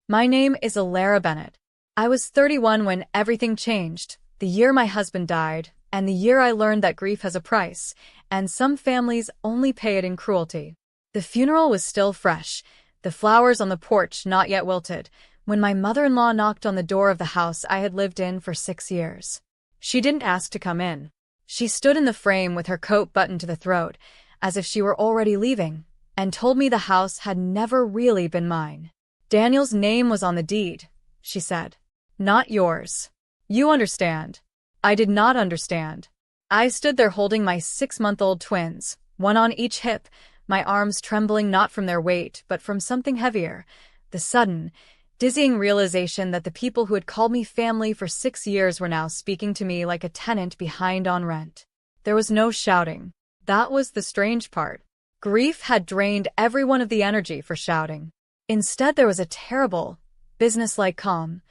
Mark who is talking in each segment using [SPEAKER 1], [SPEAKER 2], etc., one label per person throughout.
[SPEAKER 1] My name is Alara Bennett. I was 31 when everything changed, the year my husband died, and the year I learned that grief has a price, and some families only pay it in cruelty. The funeral was still fresh, the flowers on the porch not yet wilted, when my mother-in-law knocked on the door of the house I had lived in for 6 years. She didn't ask to come in. She stood in the frame with her coat buttoned to the throat, as if she were already leaving, and told me the house had never really been mine. Daniel's name was on the deed, she said. Not yours. You understand. I did not understand. I stood there holding my 6-month-old twins, one on each hip, my arms trembling not from their weight but from something heavier, the sudden, dizzying realization that the people who had called me family for 6 years were now speaking to me like a tenant behind on rent. There was no shouting. That was the strange part. Grief had drained everyone of the energy for shouting. Instead, there was a terrible, businesslike calm.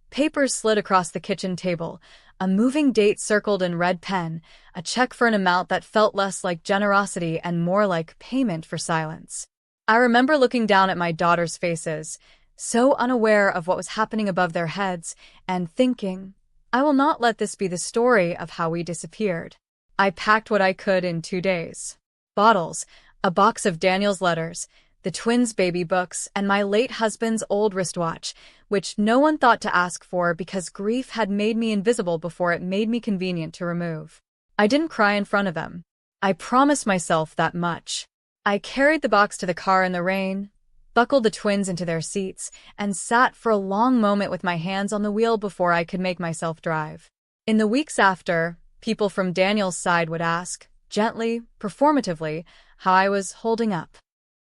[SPEAKER 1] Papers slid across the kitchen table, a moving date circled in red pen, a check for an amount that felt less like generosity and more like payment for silence. I remember looking down at my daughters' faces, so unaware of what was happening above their heads, and thinking, I will not let this be the story of how we disappeared. I packed what I could in 2 days. Bottles, a box of Daniel's letters, the twins' baby books, and my late husband's old wristwatch, which no one thought to ask for because grief had made me invisible before it made me convenient to remove. I didn't cry in front of them. I promised myself that much. I carried the box to the car in the rain, buckled the twins into their seats, and sat for a long moment with my hands on the wheel before I could make myself drive. In the weeks after, people from Daniel's side would ask, gently, performatively, how I was holding up.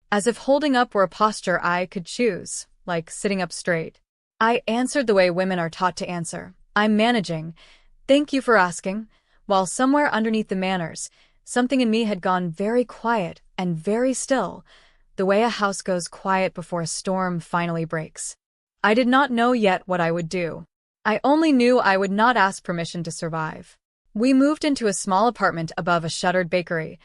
[SPEAKER 1] As if holding up were a posture I could choose, like sitting up straight. I answered the way women are taught to answer. I'm managing. Thank you for asking. While somewhere underneath the manners, something in me had gone very quiet and very still, the way a house goes quiet before a storm finally breaks. I did not know yet what I would do. I only knew I would not ask permission to survive. We moved into a small apartment above a shuttered bakery,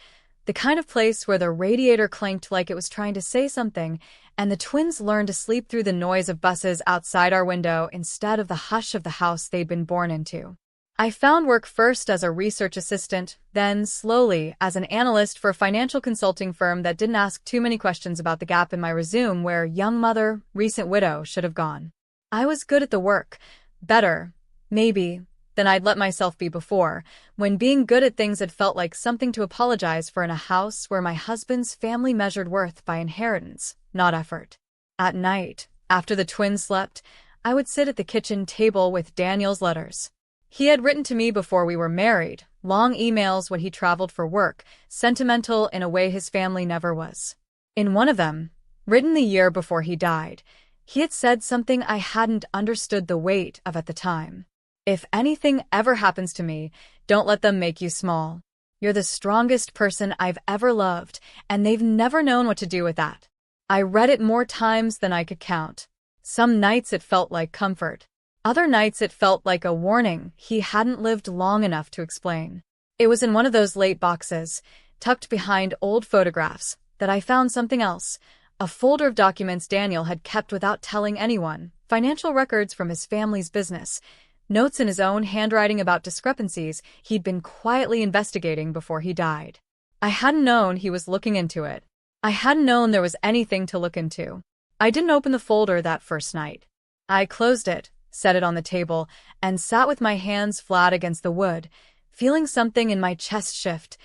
[SPEAKER 1] the kind of place where the radiator clanked like it was trying to say something, and the twins learned to sleep through the noise of buses outside our window instead of the hush of the house they'd been born into. I found work first as a research assistant, then, slowly, as an analyst for a financial consulting firm that didn't ask too many questions about the gap in my resume where young mother, recent widow should have gone. I was good at the work, better, maybe, than I'd let myself be before, when being good at things had felt like something to apologize for in a house where my husband's family measured worth by inheritance, not effort. At night, after the twins slept, I would sit at the kitchen table with Daniel's letters. He had written to me before we were married, long emails when he traveled for work, sentimental in a way his family never was. In one of them, written the year before he died, he had said something I hadn't understood the weight of at the time. If anything ever happens to me, don't let them make you small. You're the strongest person I've ever loved, and they've never known what to do with that. I read it more times than I could count. Some nights it felt like comfort. Other nights it felt like a warning he hadn't lived long enough to explain. It was in one of those late boxes, tucked behind old photographs, that I found something else, a folder of documents Daniel had kept without telling anyone, financial records from his family's business, notes in his own handwriting about discrepancies he'd been quietly investigating before he died. I hadn't known he was looking into it. I hadn't known there was anything to look into. I didn't open the folder that first night. I closed it, set it on the table, and sat with my hands flat against the wood, feeling something in my chest shift.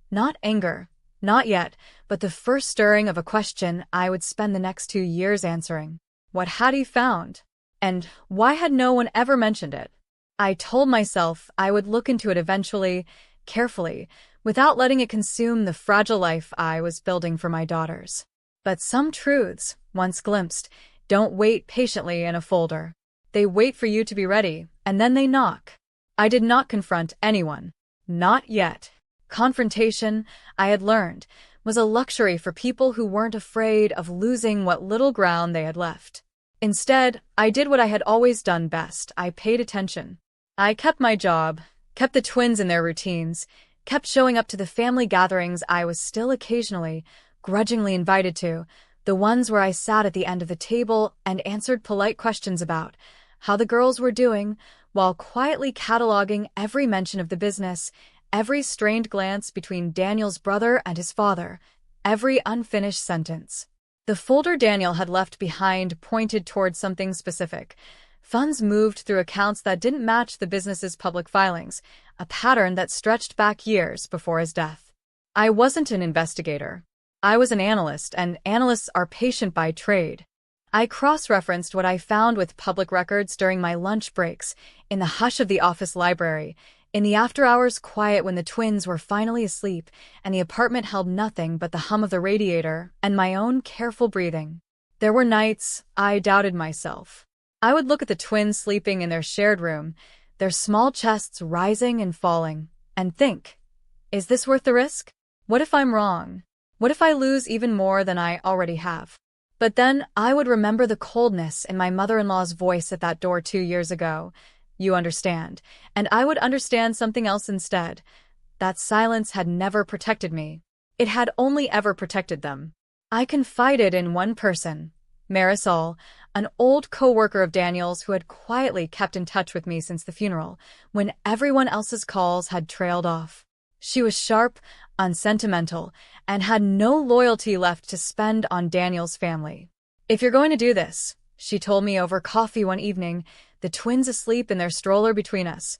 [SPEAKER 1] Not anger, not yet, but the first stirring of a question I would spend the next 2 years answering. What had he found? And why had no one ever mentioned it? I told myself I would look into it eventually, carefully, without letting it consume the fragile life I was building for my daughters. But some truths, once glimpsed, don't wait patiently in a folder. They wait for you to be ready, and then they knock. I did not confront anyone. Not yet. Confrontation, I had learned, was a luxury for people who weren't afraid of losing what little ground they had left. Instead, I did what I had always done best. I paid attention. I kept my job, kept the twins in their routines, kept showing up to the family gatherings I was still occasionally, grudgingly invited to, The ones where I sat at the end of the table and answered polite questions about how the girls were doing, while quietly cataloging every mention of the business, every strained glance between Daniel's brother and his father, every unfinished sentence. The folder Daniel had left behind pointed towards something specific. Funds moved through accounts that didn't match the business's public filings, a pattern that stretched back years before his death. I wasn't an investigator. I was an analyst, and analysts are patient by trade. I cross-referenced what I found with public records during my lunch breaks, in the hush of the office library, in the after-hours quiet when the twins were finally asleep and the apartment held nothing but the hum of the radiator and my own careful breathing. There were nights I doubted myself. I would look at the twins sleeping in their shared room, their small chests rising and falling, and think, is this worth the risk? What if I'm wrong? What if I lose even more than I already have? But then I would remember the coldness in my mother-in-law's voice at that door 2 years ago. You understand. And I would understand something else instead. That silence had never protected me. It had only ever protected them. I confided in one person, Marisol, an old co-worker of Daniel's who had quietly kept in touch with me since the funeral, when everyone else's calls had trailed off. She was sharp, unsentimental, and had no loyalty left to spend on Daniel's family. If you're going to do this, she told me over coffee one evening, the twins asleep in their stroller between us,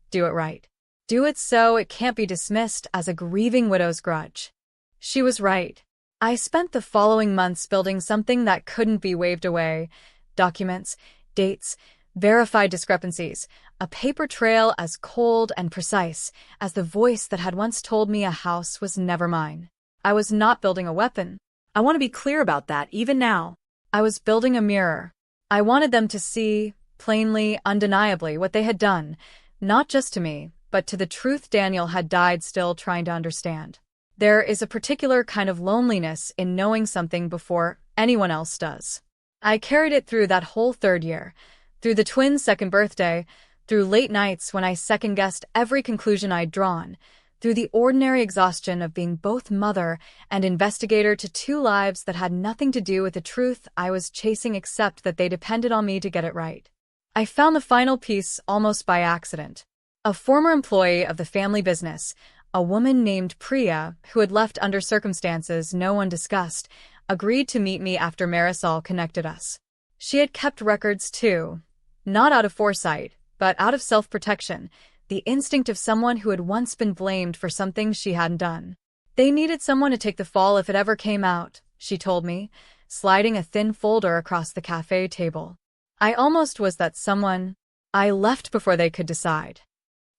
[SPEAKER 1] do it right. Do it so it can't be dismissed as a grieving widow's grudge. She was right. I spent the following months building something that couldn't be waved away. Documents, dates, verified discrepancies, a paper trail as cold and precise as the voice that had once told me a house was never mine. I was not building a weapon. I want to be clear about that, even now. I was building a mirror. I wanted them to see, plainly, undeniably, what they had done, not just to me, but to the truth Daniel had died still trying to understand. There is a particular kind of loneliness in knowing something before anyone else does. I carried it through that whole 3rd year, through the twins' 2nd birthday, through late nights when I second-guessed every conclusion I'd drawn, through the ordinary exhaustion of being both mother and investigator to 2 lives that had nothing to do with the truth I was chasing except that they depended on me to get it right. I found the final piece almost by accident. A former employee of the family business, a woman named Priya, who had left under circumstances no one discussed, agreed to meet me after Marisol connected us. She had kept records too, not out of foresight, but out of self-protection, the instinct of someone who had once been blamed for something she hadn't done. They needed someone to take the fall if it ever came out, she told me, sliding a thin folder across the cafe table. I almost was that someone. I left before they could decide.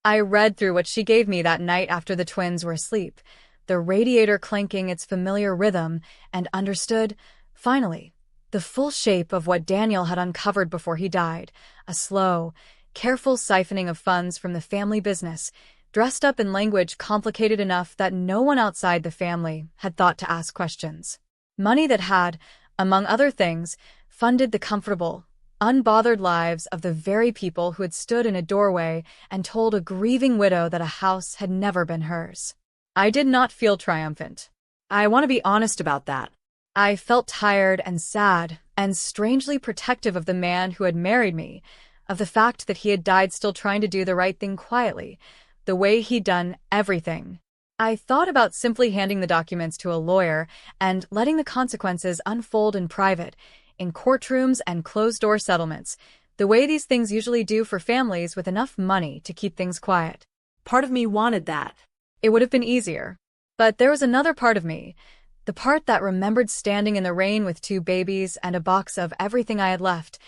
[SPEAKER 1] I read through what she gave me that night after the twins were asleep, the radiator clanking its familiar rhythm, and understood, finally, the full shape of what Daniel had uncovered before he died, a slow, careful siphoning of funds from the family business, dressed up in language complicated enough that no one outside the family had thought to ask questions. Money that had, among other things, funded the comfortable, unbothered lives of the very people who had stood in a doorway and told a grieving widow that a house had never been hers. I did not feel triumphant. I want to be honest about that. I felt tired and sad and strangely protective of the man who had married me, of the fact that he had died still trying to do the right thing quietly, the way he'd done everything. I thought about simply handing the documents to a lawyer and letting the consequences unfold in private, in courtrooms and closed-door settlements, the way these things usually do for families with enough money to keep things quiet.
[SPEAKER 2] Part of me wanted that.
[SPEAKER 1] It would have been easier. But there was another part of me, the part that remembered standing in the rain with 2 babies and a box of everything I had left,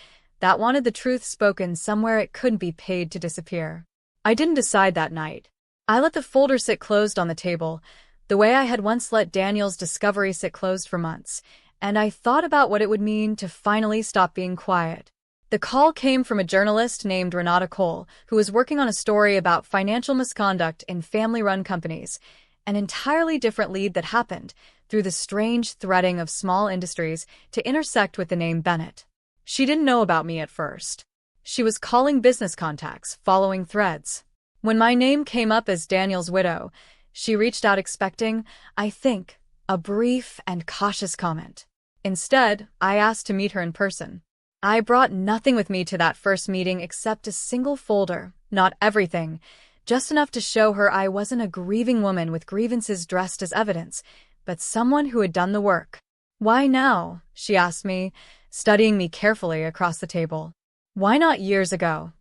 [SPEAKER 1] that wanted the truth spoken somewhere it couldn't be paid to disappear. I didn't decide that night. I let the folder sit closed on the table, the way I had once let Daniel's discovery sit closed for months, and I thought about what it would mean to finally stop being quiet. The call came from a journalist named Renata Cole, who was working on a story about financial misconduct in family-run companies, an entirely different lead that happened, through the strange threading of small industries, to intersect with the name Bennett. She didn't know about me at first. She was calling business contacts, following threads. When my name came up as Daniel's widow, she reached out expecting, I think, a brief and cautious comment. Instead, I asked to meet her in person. I brought nothing with me to that first meeting except a single folder, not everything, just enough to show her I wasn't a grieving woman with grievances dressed as evidence, but someone who had done the work. "Why now?" she asked me, studying me carefully across the table. "Why not years ago?"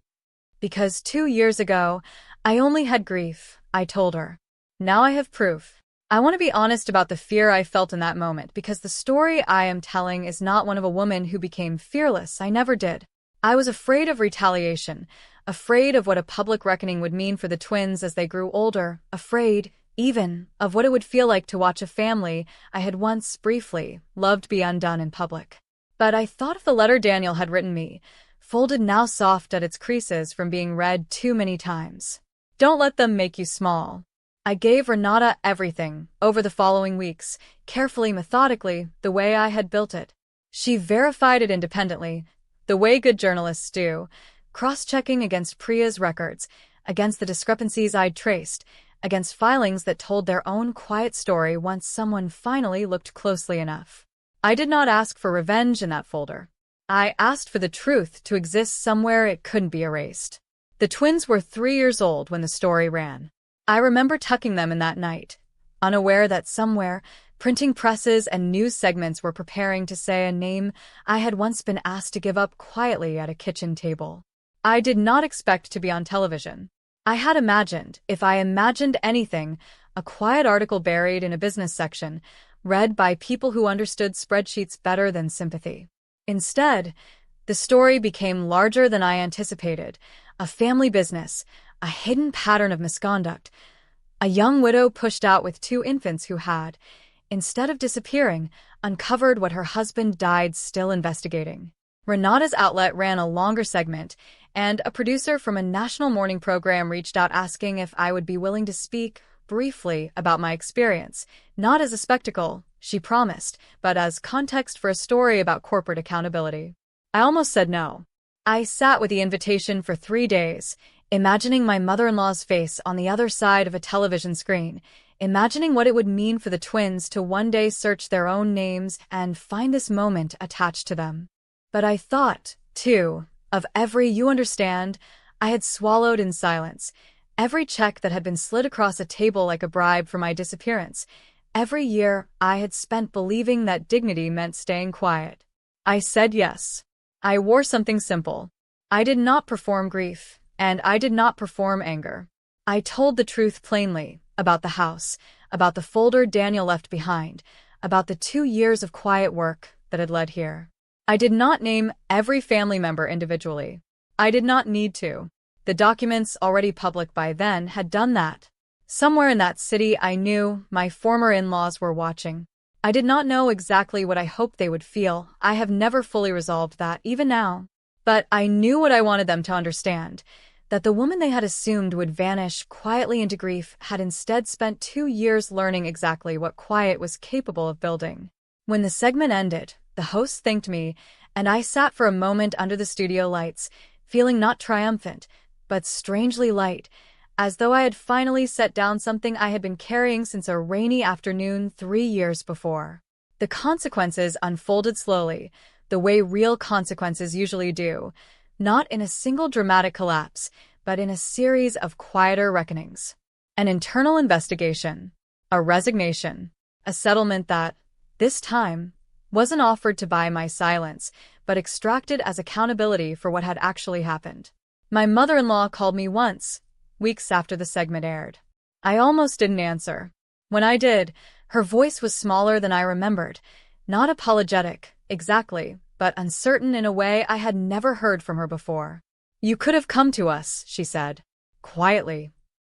[SPEAKER 1] "Because 2 years ago, I only had grief," I told her. "Now I have proof." I want to be honest about the fear I felt in that moment, because the story I am telling is not one of a woman who became fearless. I never did. I was afraid of retaliation, afraid of what a public reckoning would mean for the twins as they grew older, afraid, even, of what it would feel like to watch a family I had once, briefly, loved be undone in public. But I thought of the letter Daniel had written me, folded now soft at its creases from being read too many times. "Don't let them make you small." I gave Renata everything, over the following weeks, carefully, methodically, the way I had built it. She verified it independently, the way good journalists do, cross-checking against Priya's records, against the discrepancies I'd traced, against filings that told their own quiet story once someone finally looked closely enough. I did not ask for revenge in that folder. I asked for the truth to exist somewhere it couldn't be erased. The twins were 3 years old when the story ran. I remember tucking them in that night, unaware that somewhere, printing presses and news segments were preparing to say a name I had once been asked to give up quietly at a kitchen table. I did not expect to be on television. I had imagined, if I imagined anything, a quiet article buried in a business section, read by people who understood spreadsheets better than sympathy. Instead, the story became larger than I anticipated, a family business, a hidden pattern of misconduct, a young widow pushed out with 2 infants who had, instead of disappearing, uncovered what her husband died still investigating. Renata's outlet ran a longer segment, and a producer from a national morning program reached out asking if I would be willing to speak, briefly, about my experience, not as a spectacle, she promised, but as context for a story about corporate accountability. I almost said no. I sat with the invitation for 3 days, imagining my mother-in-law's face on the other side of a television screen, imagining what it would mean for the twins to one day search their own names and find this moment attached to them. But I thought, too, of every "you understand" I had swallowed in silence, every check that had been slid across a table like a bribe for my disappearance, every year I had spent believing that dignity meant staying quiet. I said yes. I wore something simple. I did not perform grief, and I did not perform anger. I told the truth plainly, about the house, about the folder Daniel left behind, about the 2 years of quiet work that had led here. I did not name every family member individually. I did not need to. The documents, already public by then, had done that. Somewhere in that city, I knew my former in-laws were watching. I did not know exactly what I hoped they would feel. I have never fully resolved that, even now. But I knew what I wanted them to understand, that the woman they had assumed would vanish quietly into grief had instead spent 2 years learning exactly what quiet was capable of building. When the segment ended, the host thanked me, and I sat for a moment under the studio lights, feeling not triumphant, but strangely light, as though I had finally set down something I had been carrying since a rainy afternoon 3 years before. The consequences unfolded slowly, the way real consequences usually do, not in a single dramatic collapse, but in a series of quieter reckonings. An internal investigation, a resignation, a settlement that, this time, wasn't offered to buy my silence, but extracted as accountability for what had actually happened. My mother-in-law called me once, weeks after the segment aired. I almost didn't answer. When I did, her voice was smaller than I remembered, not apologetic, exactly, but uncertain in a way I had never heard from her before. "You could have come to us," she said. Quietly.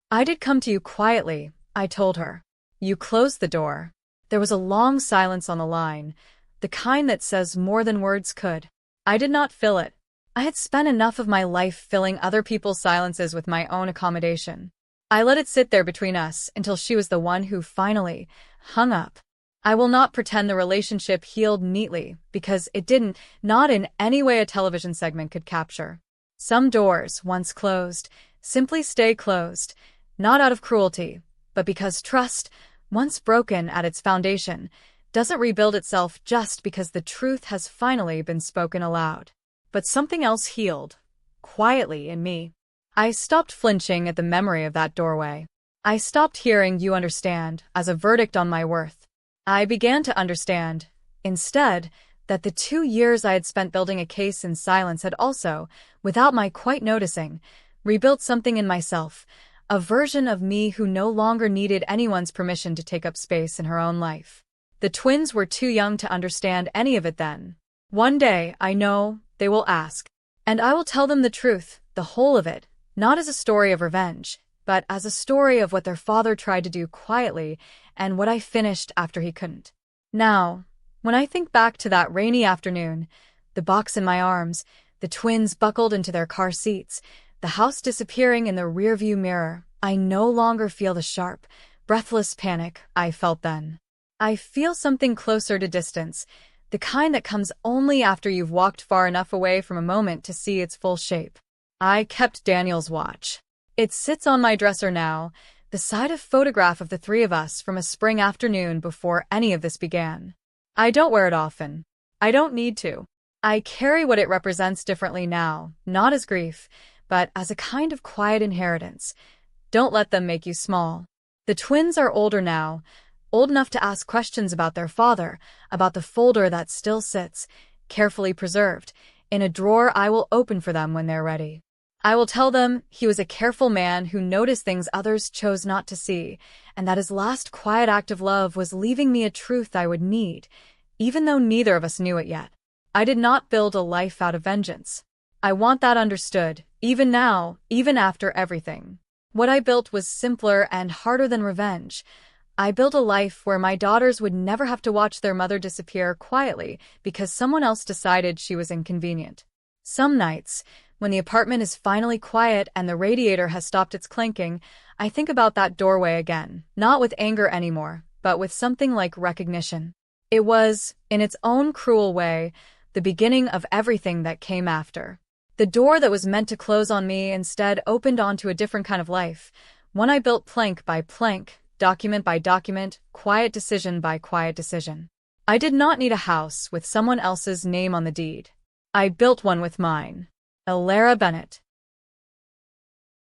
[SPEAKER 1] "I did come to you quietly," I told her. "You closed the door." There was a long silence on the line, the kind that says more than words could. I did not fill it. I had spent enough of my life filling other people's silences with my own accommodation. I let it sit there between us until she was the one who finally hung up. I will not pretend the relationship healed neatly, because it didn't, not in any way a television segment could capture. Some doors, once closed, simply stay closed, not out of cruelty, but because trust, once broken at its foundation, doesn't rebuild itself just because the truth has finally been spoken aloud. But something else healed, quietly in me. I stopped flinching at the memory of that doorway. I stopped hearing "you understand" as a verdict on my worth. I began to understand, instead, that the 2 years I had spent building a case in silence had also, without my quite noticing, rebuilt something in myself, a version of me who no longer needed anyone's permission to take up space in her own life. The twins were too young to understand any of it then. One day, I know, they will ask. And I will tell them the truth, the whole of it, not as a story of revenge, but as a story of what their father tried to do quietly and what I finished after he couldn't. Now, when I think back to that rainy afternoon, the box in my arms, the twins buckled into their car seats, the house disappearing in the rearview mirror, I no longer feel the sharp, breathless panic I felt then. I feel something closer to distance, the kind that comes only after you've walked far enough away from a moment to see its full shape. I kept Daniel's watch. It sits on my dresser now, beside a photograph of the three of us from a spring afternoon before any of this began. I don't wear it often. I don't need to. I carry what it represents differently now, not as grief, but as a kind of quiet inheritance. Don't let them make you small. The twins are older now, old enough to ask questions about their father, about the folder that still sits, carefully preserved, in a drawer I will open for them when they're ready. I will tell them he was a careful man who noticed things others chose not to see, and that his last quiet act of love was leaving me a truth I would need, even though neither of us knew it yet. I did not build a life out of vengeance. I want that understood, even now, even after everything. What I built was simpler and harder than revenge. I built a life where my daughters would never have to watch their mother disappear quietly because someone else decided she was inconvenient. Some nights, when the apartment is finally quiet and the radiator has stopped its clanking, I think about that doorway again, not with anger anymore, but with something like recognition. It was, in its own cruel way, the beginning of everything that came after. The door that was meant to close on me instead opened onto a different kind of life, one I built plank by plank, document by document, quiet decision by quiet decision. I did not need a house with someone else's name on the deed. I built one with mine. Ajweera Bennett.